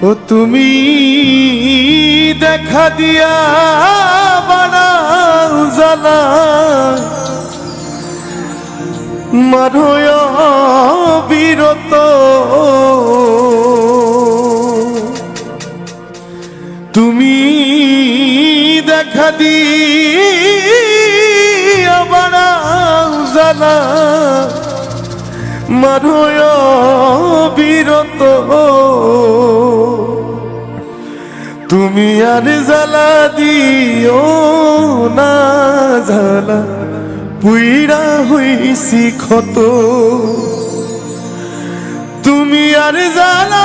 ও তুমি দেখা দিয়া বাড়াও জ্বালা মারোয় বিরত তুমি দেখা দিয়া বাড়াও জ্বালা মারোয় বিরত তুমি আর জ্বালা দিও না জ্বালা পুইরা হইছি ক্ষত তুমি আর জ্বালা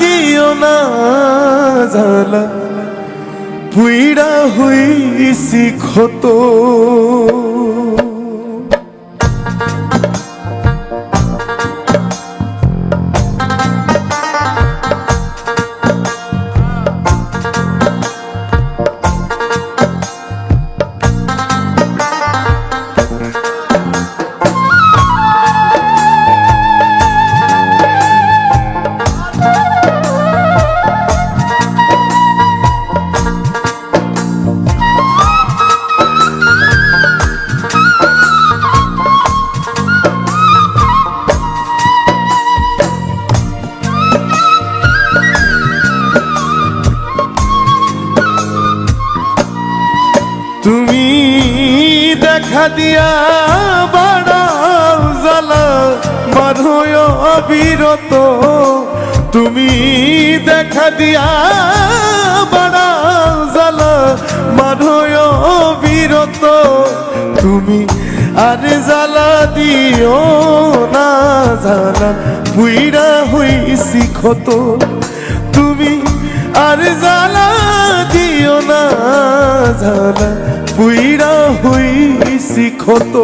দিও না জ্বালা পুইরা হইছি ক্ষত তুমি দেখা দিয়া বাড়াও জ্বালা মারোয় অবিরত তুমি দেখা দিয়া বাড়াও জ্বালা মারোয় অবিরত তুমি আর জ্বালা দিও না জ্বালা পুইরা হইছি ক্ষত তুমি আর জ্বালা দিও না জ্বালা পুইরা হইছি ক্ষত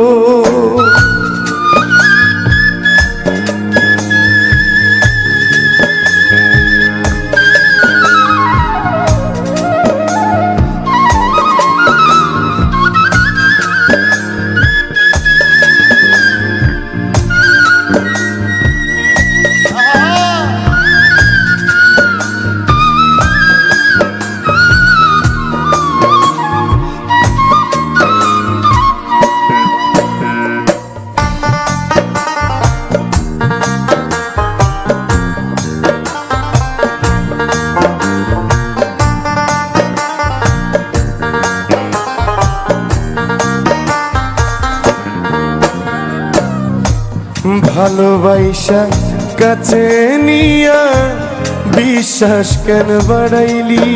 ভালোবাসা কাছে নিয়া বিশ্বাস কেন বাড়াইলি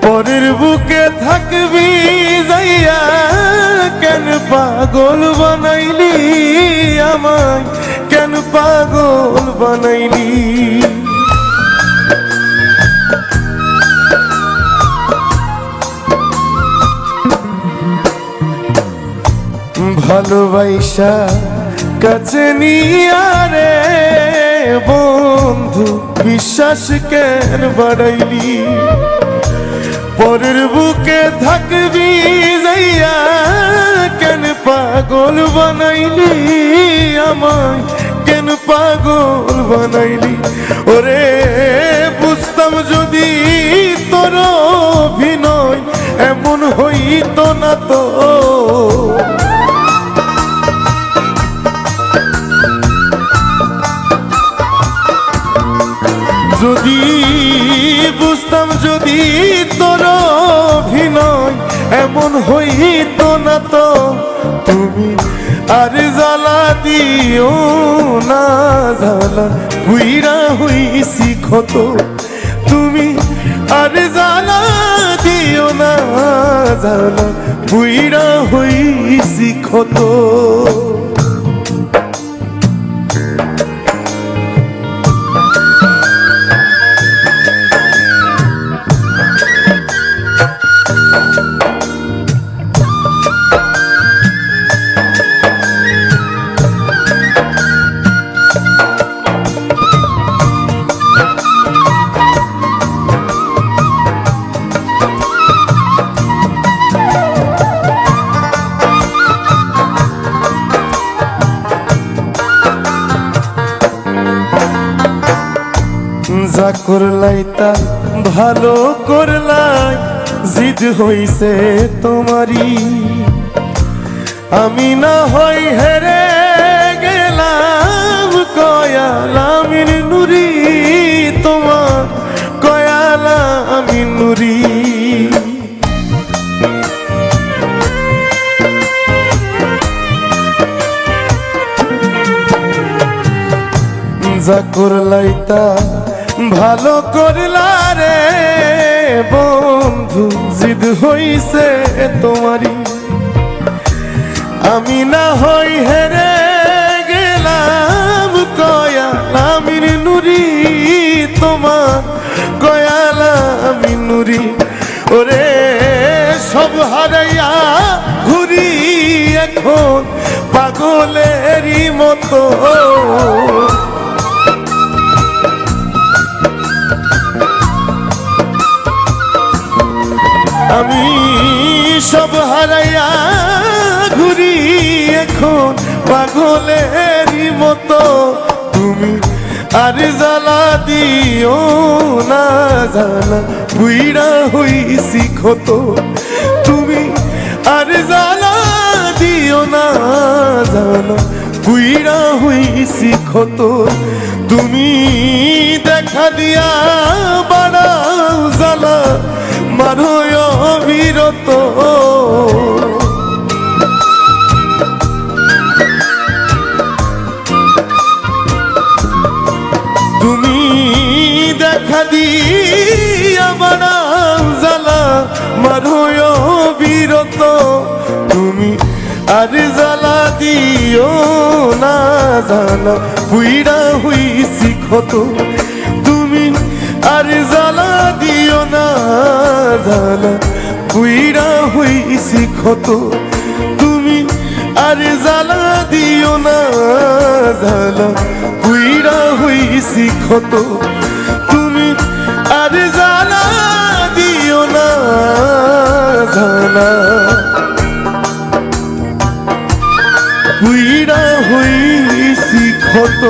পরের বুকে থাকবি যাইয়া কেন পাগল বানাইলি আমায় কেন পাগল বানাইলি ভালোবাসা কাছে নিয়া রে বন্ধু বিশ্বাস কেন বাড়াইলি পরের বুকে থাকবি যাইয়া কেন পাগল বানাইলি আমায় কেন পাগল বানাইলি ওরে বুঝতাম যদি তোর অভিনয় এমন হইতো না তো যদি বুঝতাম যদি তোর অভিনয় এমন হইতো না তো তুমি আর জ্বালা দিও না জ্বালা পুইরা হইছি ক্ষত তুমি আর জ্বালা দিও না জ্বালা পুইরা হইছি ক্ষত যা করলাই তা ভালো করলাই, জিদ হইছে তোমারই। আমি না হই হেরে গেলাম কয়াল আমির নুরি, তোমার কয়াল আমির নুরি। যা করলাই তা ভালো করলা রে বন্ধু, জিদ হইছে তোমারই। আমি না হই হেরে গেলাম কয়াল আমির নুরি, তোমার কয়াল আমির নুরি। ওরে সব হারাইয়া ঘুরি এখন পাগলেরই মতো, আমি সব হারাইয়া ঘুরি এখন পাগলেরই মতো। তুমি আর জ্বালা দিও না জ্বালা বুইড়া হইছি ক্ষত, তুমি আর জ্বালা দিও না জ্বালা বুইড়া হইছি ক্ষত। তুমি দেখা দিয়া বাড়াও জ্বালা মারো অবিরত, তুমি দেখা দিয়া বাড়াও জ্বালা মারো অবিরত। তুমি আর জ্বালা দিও না জ্বালা পুইড়া হইছি ক্ষত, তুমি আর জ্বালা দিও না জ্বালা পুইড়া হইছি ক্ষত। তুমি আর জ্বালা দিও না জ্বালা পুইড়া হইছি ক্ষত। তুমি আর জ্বালা দিও না জ্বালা পুইড়া হইছি ক্ষত।